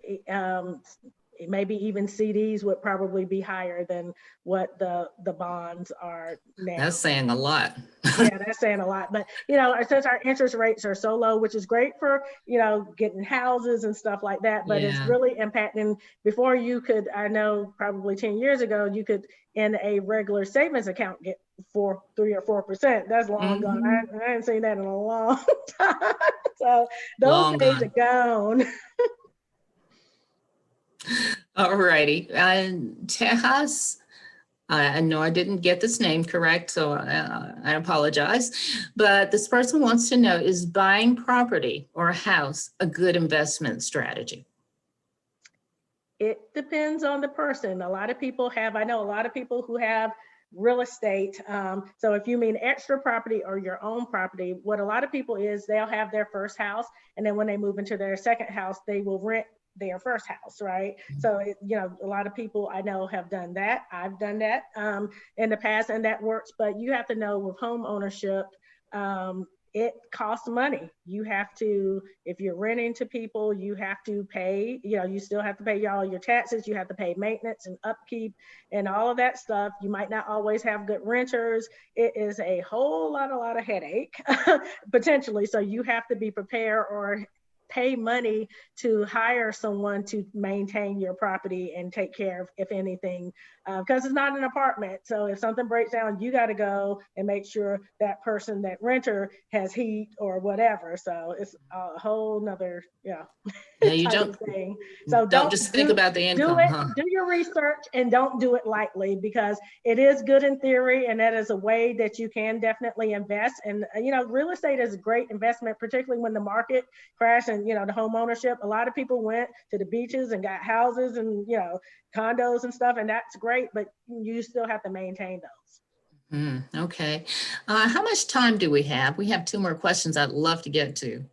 Speaker 3: maybe even CDs would probably be higher than what the bonds are now.
Speaker 1: That's saying a lot.
Speaker 3: Yeah, that's saying a lot. But, you know, since our interest rates are so low, which is great for, you know, getting houses and stuff like that, but it's really impacting. Before you could, I know probably 10 years ago, you could in a regular savings account get 3 or 4%. That's long gone. I haven't seen that in a long time. So those days are gone.
Speaker 1: All righty. Tejas, I know I didn't get this name correct, so I apologize. But this person wants to know, is buying property or a house a good investment strategy?
Speaker 3: It depends on the person. A lot of people have, I know a lot of people who have real estate. So if you mean extra property or your own property, what a lot of people is they'll have their first house, and then when they move into their second house, they will rent their first house, right? So, you know, a lot of people I know have done that. I've done that in the past, and that works. But you have to know with home ownership, it costs money. You have to, if you're renting to people, you have to pay, you know, you still have to pay all your taxes. You have to pay maintenance and upkeep and all of that stuff. You might not always have good renters. It is a whole lot of headache potentially. So you have to be prepared or pay money to hire someone to maintain your property and take care of, if anything, because it's not an apartment. So if something breaks down, you got to go and make sure that person, that renter, has heat or whatever. So it's a whole nother,
Speaker 1: You don't
Speaker 3: thing. So
Speaker 1: don't just think about the income.
Speaker 3: Do your research and don't do it lightly, because it is good in theory, and that is a way that you can definitely invest. And you know, real estate is a great investment, particularly when the market crashed and, you know, the home ownership. A lot of people went to the beaches and got houses and, you know, condos and stuff, and that's great, but you still have to maintain those.
Speaker 1: Okay. How much time do we have? We have 2 more questions I'd love to get to.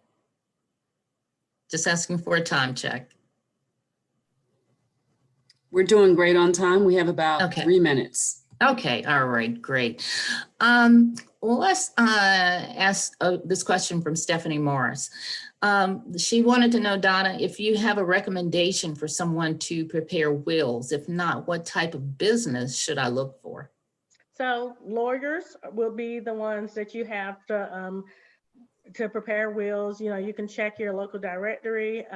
Speaker 1: Just asking for a time check.
Speaker 5: We're doing great on time. We have about 3 minutes.
Speaker 1: Okay, all right, great. Well, let's ask this question from Stephanie Morris. She wanted to know, Donna, if you have a recommendation for someone to prepare wills. If not, what type of business should I look for?
Speaker 3: So lawyers will be the ones that you have to prepare wills. You know, you can check your local directory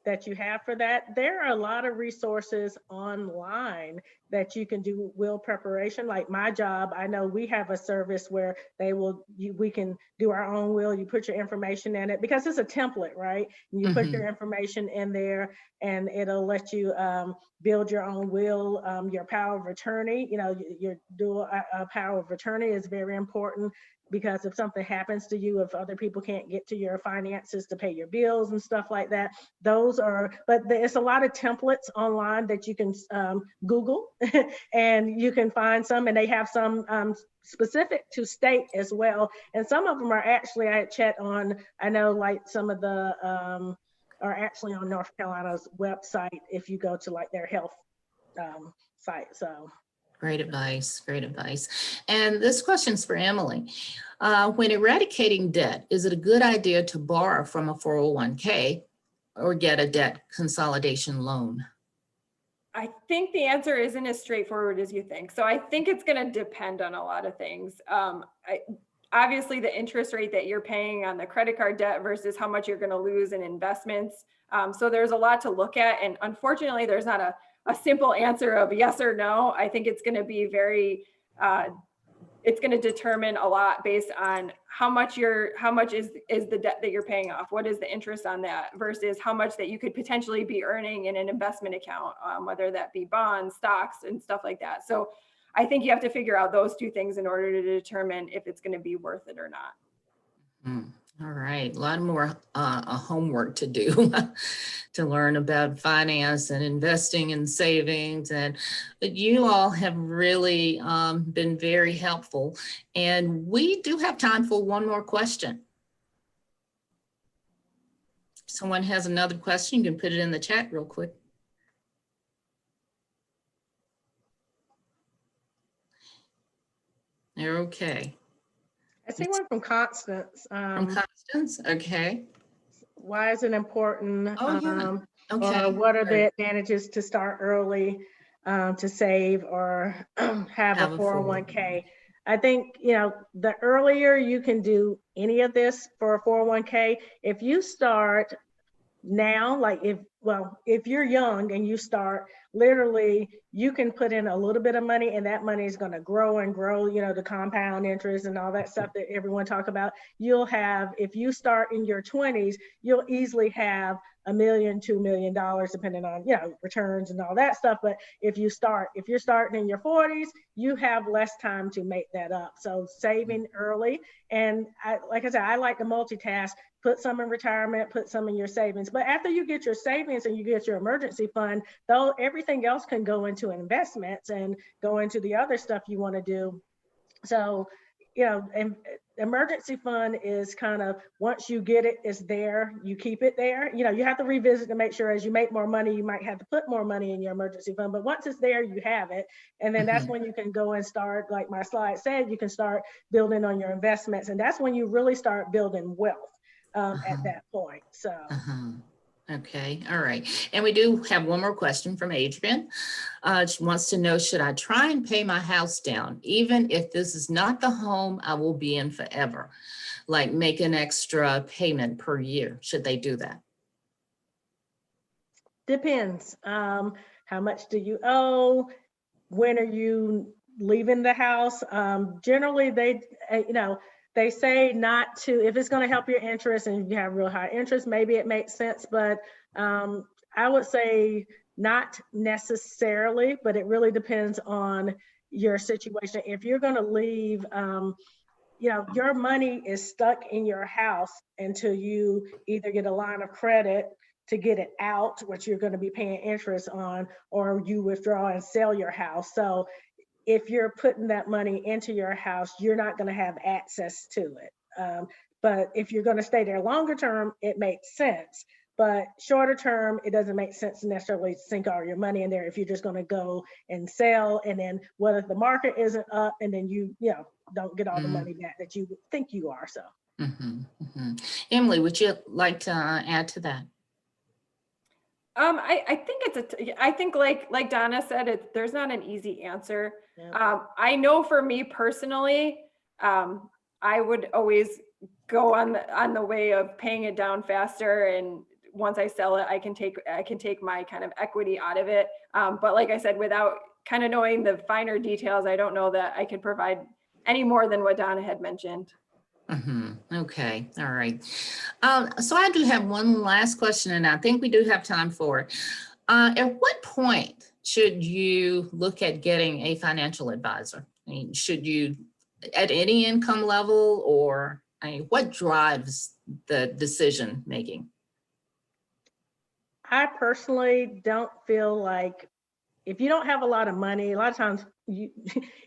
Speaker 3: that you have for that. There are a lot of resources online that you can do will preparation. Like my job, I know we have a service where we can do our own will. You put your information in it because it's a template, right? And you put your information in there, and it'll let you build your own will. Your power of attorney, you know, your dual power of attorney is very important. because if something happens to you, if other people can't get to your finances to pay your bills and stuff like that, those are, but there's a lot of templates online that you can Google and you can find some, and they have some specific to state as well. And some of them are actually, I chat on, I know like some of the, are actually on North Carolina's website if you go to like their health site, so.
Speaker 1: Great advice, great advice. And this question's for Emily. When eradicating debt, is it a good idea to borrow from a 401k or get a debt consolidation loan?
Speaker 4: I think the answer isn't as straightforward as you think. So I think it's going to depend on a lot of things. Obviously, the interest rate that you're paying on the credit card debt versus how much you're going to lose in investments. So there's a lot to look at. And unfortunately, there's not a simple answer of yes or no. I think it's going to be very, it's going to determine a lot based on how much is the debt that you're paying off. What is the interest on that versus how much that you could potentially be earning in an investment account, whether that be bonds, stocks, and stuff like that. So I think you have to figure out those two things in order to determine if it's going to be worth it or not.
Speaker 1: All right, a lot more homework to do to learn about finance and investing and savings. But you all have really been very helpful. And we do have time for one more question. If someone has another question, you can put it in the chat real quick. Okay.
Speaker 3: I see one from Constance.
Speaker 1: From Constance, okay.
Speaker 3: Why is it important?
Speaker 1: Oh, yeah. Okay.
Speaker 3: Or what are the advantages to start early to save or have a 401k? I think, you know, the earlier you can do any of this for a 401k, if you start now, like if you're young and you start, literally you can put in a little bit of money and that money is going to grow and grow, you know, the compound interest and all that stuff that everyone talk about. You'll have, if you start in your 20s, you'll easily have $1 million, $2 million, depending on, you know, returns and all that stuff. But if you're starting in your 40s, you have less time to make that up. So saving early. And like I said, I like to multitask. Put some in retirement, put some in your savings. But after you get your savings and you get your emergency fund, though, everything else can go into investments and go into the other stuff you want to do. So, you know, and emergency fund is kind of, once you get it, it's there, you keep it there. You know, you have to revisit to make sure as you make more money, you might have to put more money in your emergency fund, but once it's there, you have it. And then that's when you can go and start, like my slide said, you can start building on your investments. And that's when you really start building wealth. At that point, so.
Speaker 1: Okay, all right. And we do have one more question from Adrian. She wants to know, should I try and pay my house down, even if this is not the home I will be in forever? Like make an extra payment per year. Should they do that?
Speaker 3: Depends. How much do you owe? When are you leaving the house? Generally, they, you know, they say not to, if it's going to help your interest and you have real high interest, maybe it makes sense, but I would say not necessarily, but it really depends on your situation. If you're going to leave, you know, your money is stuck in your house until you either get a line of credit to get it out, which you're going to be paying interest on, or you withdraw and sell your house. So if you're putting that money into your house, you're not going to have access to it. But if you're going to stay there longer term, it makes sense. But shorter term, it doesn't make sense to necessarily sink all your money in there if you're just going to go and sell. And then what if the market isn't up and then you know, don't get all the money back that you think you are. So.
Speaker 1: Emily, would you like to add to that?
Speaker 4: I think I think like Donna said, there's not an easy answer. Yeah. I know for me personally, I would always go on the way of paying it down faster. And once I sell it, I can take my kind of equity out of it. But like I said, without kind of knowing the finer details, I don't know that I could provide any more than what Donna had mentioned.
Speaker 1: Okay, all right. So I do have one last question, and I think we do have time for it. At what point should you look at getting a financial advisor? I mean, should you at any income level, or I mean, what drives the decision making?
Speaker 3: I personally don't feel like if you don't have a lot of money, a lot of times you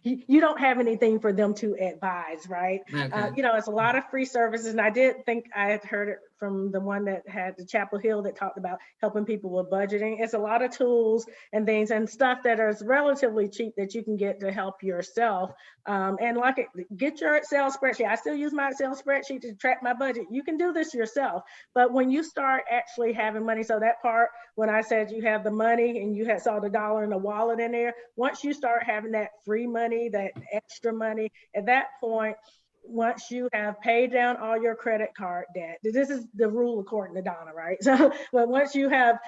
Speaker 3: you don't have anything for them to advise, right?
Speaker 1: Okay.
Speaker 3: You know, it's a lot of free services, and I did think I had heard it from the one that had the Chapel Hill that talked about helping people with budgeting. It's a lot of tools and things and stuff that is relatively cheap that you can get to help yourself. And like, get your Excel spreadsheet. I still use my Excel spreadsheet to track my budget. You can do this yourself, but when you start actually having money, so that part when I said you have the money and you had saw the dollar in the wallet in there, once you start having that free money, that extra money, at that point, once you have paid down all your credit card debt, this is the rule according to Donna, right? So, but once you have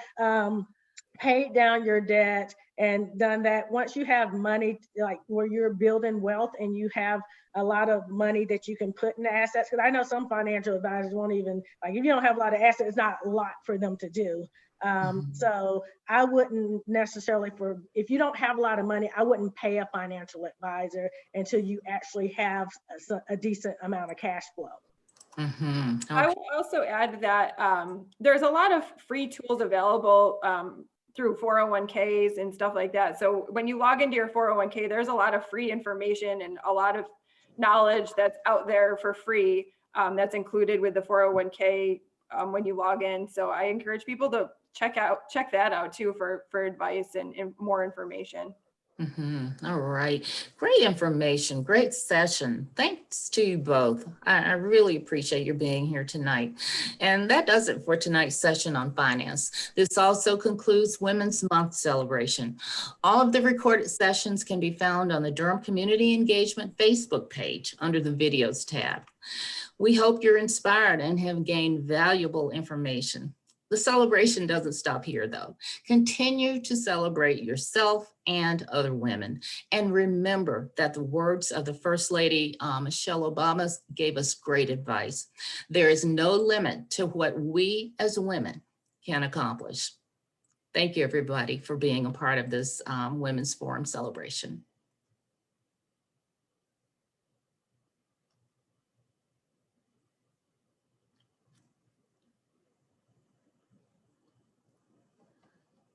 Speaker 3: paid down your debt and done that, once you have money, like where you're building wealth and you have a lot of money that you can put in assets, because I know some financial advisors won't even, like if you don't have a lot of assets, it's not a lot for them to do. So I wouldn't necessarily, if you don't have a lot of money, I wouldn't pay a financial advisor until you actually have a decent amount of cash flow.
Speaker 1: Okay.
Speaker 4: I will also add that there's a lot of free tools available through 401ks and stuff like that. So when you log into your 401k, there's a lot of free information and a lot of knowledge that's out there for free that's included with the 401k when you log in. So I encourage people to check that out too for advice and more information.
Speaker 1: All right. Great information. Great session. Thanks to you both. I really appreciate your being here tonight. And that does it for tonight's session on finance. This also concludes Women's Month celebration. All of the recorded sessions can be found on the Durham Community Engagement Facebook page under the Videos tab. We hope you're inspired and have gained valuable information. The celebration doesn't stop here, though. Continue to celebrate yourself and other women. And remember that the words of the First Lady, Michelle Obama, gave us great advice. There is no limit to what we as women can accomplish. Thank you, everybody, for being a part of this Women's Forum celebration.